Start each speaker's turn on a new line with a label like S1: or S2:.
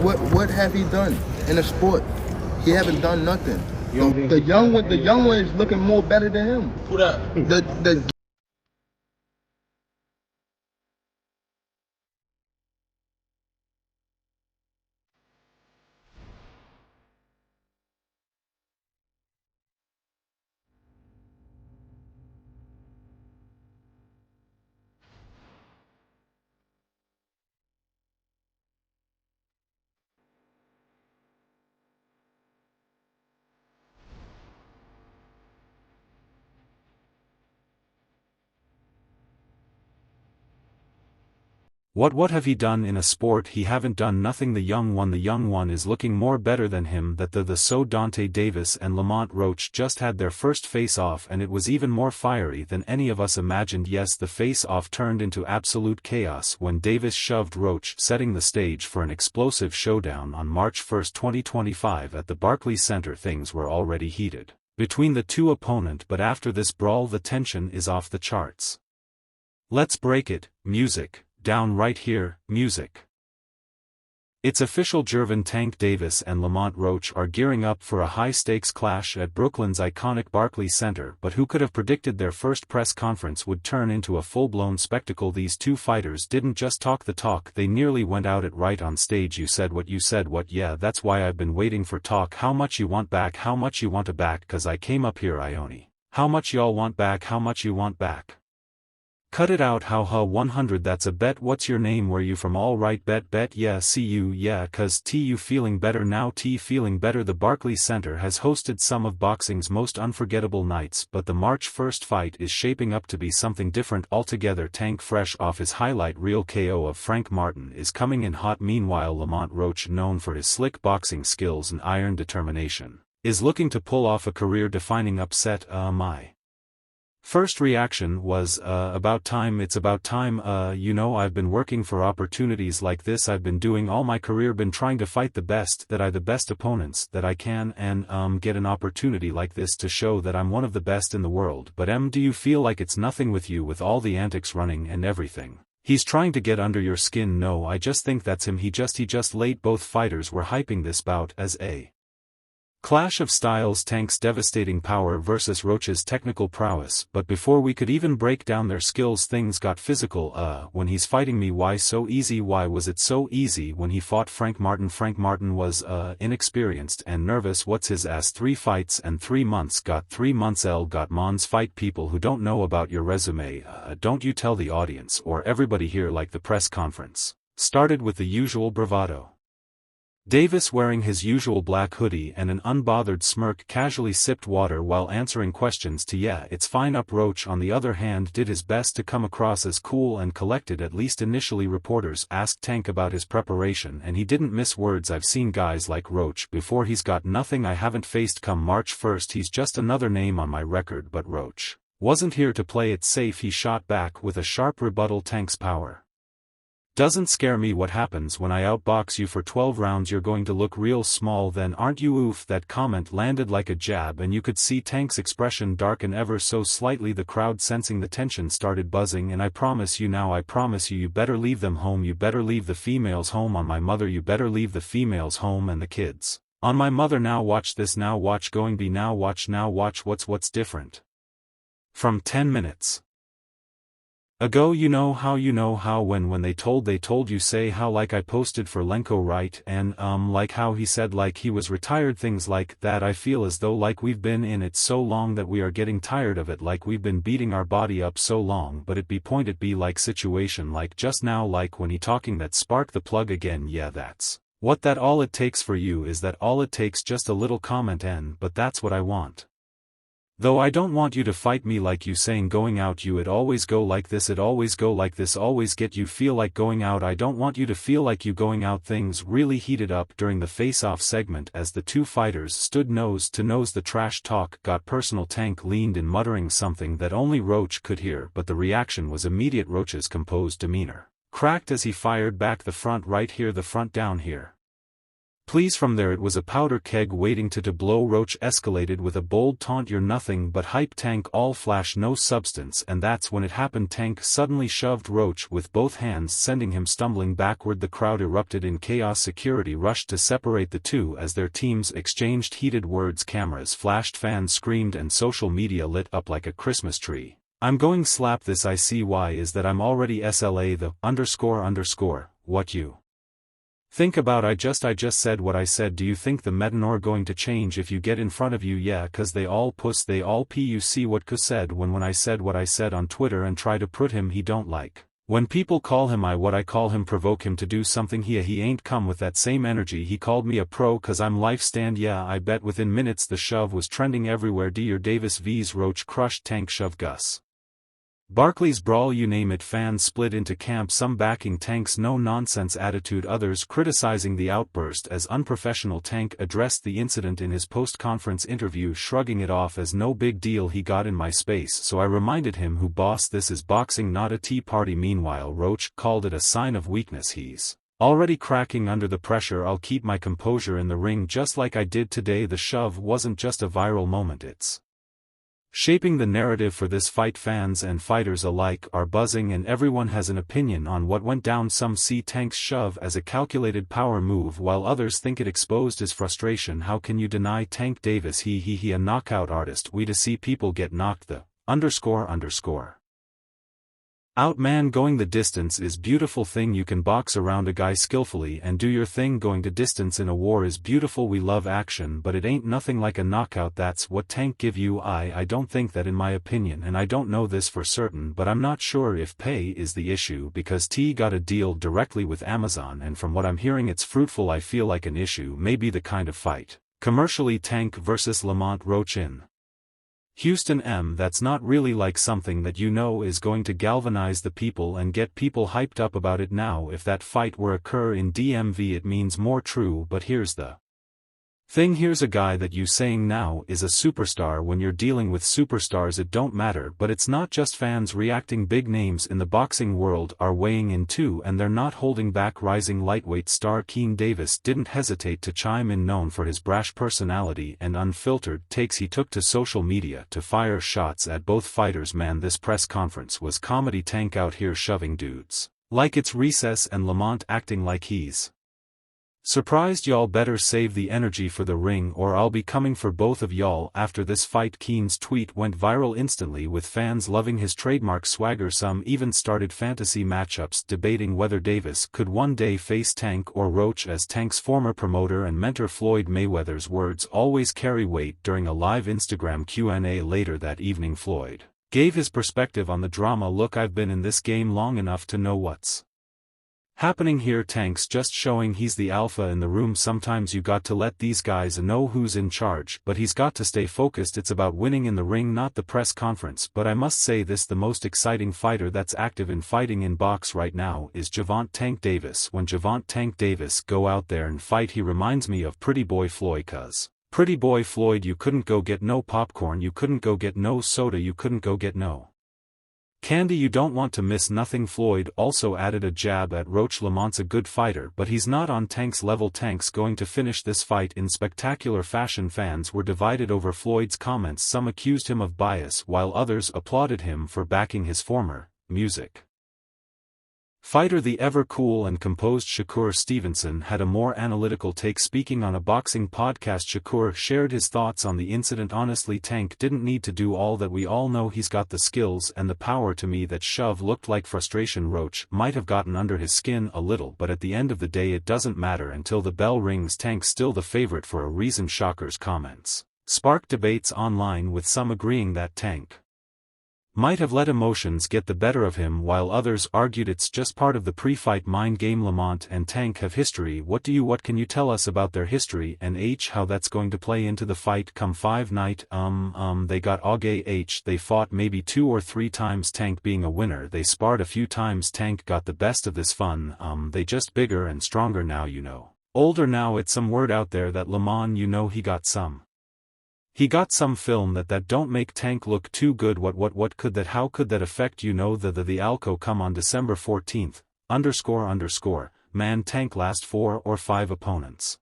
S1: What have he done in a sport? He haven't done nothing. The young one is looking more better than him.
S2: Who that?
S1: The
S3: What have he done in a sport? He haven't done nothing. The young one is looking more better than him. So Dante Davis and Lamont Roach just had their first face-off, and it was even more fiery than any of us imagined. Yes, the face-off turned into absolute chaos when Davis shoved Roach, setting the stage for an explosive showdown on March 1, 2025 at the Barclays Center. Things were already heated between the two opponents, but after this brawl the tension is off the charts. Let's break it. Music. Down right here, music. It's official. Gervonta Davis and Lamont Roach are gearing up for a high-stakes clash at Brooklyn's iconic Barclays Center, but who could have predicted their first press conference would turn into a full-blown spectacle? These two fighters didn't just talk the talk, they nearly went out it right on stage. You said what? Yeah, that's why I've been waiting for talk. How much you want back? How much you want to back? Cause I came up here Ione. How much y'all want back? How much you want back? Cut it out. How 100, that's a bet. What's your name? Where you from? All right, bet, yeah, see you, yeah, cause you feeling better now? Feeling better. The Barclays Center has hosted some of boxing's most unforgettable nights, but the March 1st fight is shaping up to be something different altogether. Tank, fresh off his highlight reel KO of Frank Martin, is coming in hot. Meanwhile, Lamont Roach, known for his slick boxing skills and iron determination, is looking to pull off a career-defining upset. My first reaction was, about time. It's about time. I've been working for opportunities like this. I've been doing all my career, been trying to fight the best opponents that I can, and get an opportunity like this to show that I'm one of the best in the world. But do you feel like it's nothing with you, with all the antics running and everything? He's trying to get under your skin. No, I just think that's him. He just late. Both fighters were hyping this bout as a clash of styles. Tank's devastating power versus Roach's technical prowess, but before we could even break down their skills, things got physical. When he's fighting me, why so easy? Why was it so easy when he fought Frank Martin? Frank Martin was inexperienced and nervous. What's his ass? 3 fights and 3 months. Got 3 months. Got Mons. Fight people who don't know about your resume. Don't you tell the audience or everybody here. Like the press conference started with the usual bravado. Davis, wearing his usual black hoodie and an unbothered smirk, casually sipped water while answering questions to "Yeah, it's fine up." Roach, on the other hand, did his best to come across as cool and collected, at least initially. Reporters asked Tank about his preparation and he didn't miss words. "I've seen guys like Roach before. He's got nothing I haven't faced come March 1st. He's just another name on my record." But Roach wasn't here to play it safe. He shot back with a sharp rebuttal. "Tank's power doesn't scare me. What happens when I outbox you for 12 rounds? You're going to look real small then, aren't you?" Oof, that comment landed like a jab, and you could see Tank's expression darken ever so slightly. The crowd, sensing the tension, started buzzing. "And I promise you now, I promise you, you better leave them home. You better leave the females home. On my mother, you better leave the females home and the kids. On my mother. Now watch this. Now watch. Going be now watch. Now watch. What's different from 10 minutes ago? You know how when they told you, say how, like I posted for Lenko, right? And like how he said like he was retired, things like that. I feel as though like we've been in it so long that we are getting tired of it, like we've been beating our body up so long. But it be like situation like just now, like when he talking that spark the plug again. Yeah, that's what that all it takes for you is that all it takes just a little comment but that's what I want. Though I don't want you to fight me like you saying going out you it always go like this, it always go like this, always get you feel like going out. I don't want you to feel like you going out." Things really heated up during the face-off segment as the two fighters stood nose to nose. The trash talk got personal. Tank leaned in, muttering something that only Roach could hear, but the reaction was immediate. Roach's composed demeanor cracked as he fired back. "The front right here, the front down here. Please from there it was a powder keg waiting to blow. Roach escalated with a bold taunt, you're nothing but hype. Tank all flash no substance, and that's when it happened. Tank suddenly shoved Roach with both hands, sending him stumbling backward. The crowd erupted in chaos. Security rushed to separate the two as their teams exchanged heated words. Cameras flashed, fans screamed, and social media lit up like a Christmas tree. I'm going slap this. I see why is that I'm already SLA the __. What you think about? I just said what I said. Do you think the metanor going to change if you get in front of you? Yeah, cause they all puss, they all p. You see what Cuz said when I said what I said on Twitter and try to put him he don't like. When people call him what I call him, provoke him to do something, he ain't come with that same energy. He called me a pro cause I'm life stand. Yeah, I bet within minutes the shove was trending everywhere. Dear Davis vs Roach crushed Tank shove Gus Barkley's brawl, you name it. Fans split into camps, some backing Tank's no-nonsense attitude, others criticizing the outburst as unprofessional. Tank addressed the incident in his post-conference interview, shrugging it off as no big deal. He got in my space, so I reminded him who boss, this is boxing, not a tea party. Meanwhile, Roach called it a sign of weakness. He's already cracking under the pressure. I'll keep my composure in the ring just like I did today. The shove wasn't just a viral moment, it's shaping the narrative for this fight. Fans and fighters alike are buzzing and everyone has an opinion on what went down. Some see Tank's shove as a calculated power move while others think it exposed his frustration. How can you deny Tank Davis? He a knockout artist. We to see people get knocked the __. Out man. Going the distance is beautiful thing. You can box around a guy skillfully and do your thing. Going the distance in a war is beautiful. We love action, but it ain't nothing like a knockout. That's what Tank give you. I don't think that, in my opinion, and I don't know this for certain, but I'm not sure if pay is the issue because T got a deal directly with Amazon, and from what I'm hearing it's fruitful. I feel like an issue may be the kind of fight commercially Tank versus Lamont Roach in Houston. That's not really like something that you know is going to galvanize the people and get people hyped up about it. Now if that fight were occur in DMV it means more. True, but here's the thing, here's a guy that you saying now is a superstar. When you're dealing with superstars it don't matter, but it's not just fans reacting. Big names in the boxing world are weighing in too, and they're not holding back. Rising lightweight star Keen Davis didn't hesitate to chime in. Known for his brash personality and unfiltered takes, he took to social media to fire shots at both fighters. Man, this press conference was comedy. Tank out here shoving dudes like it's recess and Lamont acting like he's surprised. Y'all better save the energy for the ring or I'll be coming for both of y'all after this fight. Keen's tweet went viral instantly with fans loving his trademark swagger. Some even started fantasy matchups debating whether Davis could one day face Tank or Roach, as Tank's former promoter and mentor Floyd Mayweather's words always carry weight. During a live Instagram Q&A later that evening, Floyd gave his perspective on the drama. Look, I've been in this game long enough to know what's happening here. Tank's just showing he's the alpha in the room. Sometimes you got to let these guys know who's in charge, but he's got to stay focused. It's about winning in the ring, not the press conference. But I must say this, the most exciting fighter that's active in fighting in box right now is Gervonta Tank Davis. When Gervonta Tank Davis go out there and fight, he reminds me of Pretty Boy Floyd, cause Pretty Boy Floyd, you couldn't go get no popcorn, you couldn't go get no soda, you couldn't go get no candy. You don't want to miss nothing. Floyd also added a jab at Roach. Lamont's a good fighter, but he's not on Tank's level. Tank's going to finish this fight in spectacular fashion. Fans were divided over Floyd's comments. Some accused him of bias while others applauded him for backing his former music fighter. The ever-cool and composed Shakur Stevenson had a more analytical take. Speaking on a boxing podcast, Shakur shared his thoughts on the incident. Honestly, Tank didn't need to do all that. We all know he's got the skills and the power. To me, that shove looked like frustration. Roach might have gotten under his skin a little, but at the end of the day it doesn't matter until the bell rings. Tank's still the favorite for a reason. Shakur's comments sparked debates online, with some agreeing that Tank might have let emotions get the better of him, while others argued it's just part of the pre-fight mind game. Lamont and Tank have history. What can you tell us about their history and how that's going to play into the fight come 5 night? They got Auge. They fought maybe 2 or 3 times, Tank being a winner. They sparred a few times. Tank got the best of this fun. They just bigger and stronger now, older now. It's some word out there that Lamont, he got some film that don't make Tank look too good. How could that affect the Alco come on December 14th, __. Man, Tank last 4 or 5 opponents.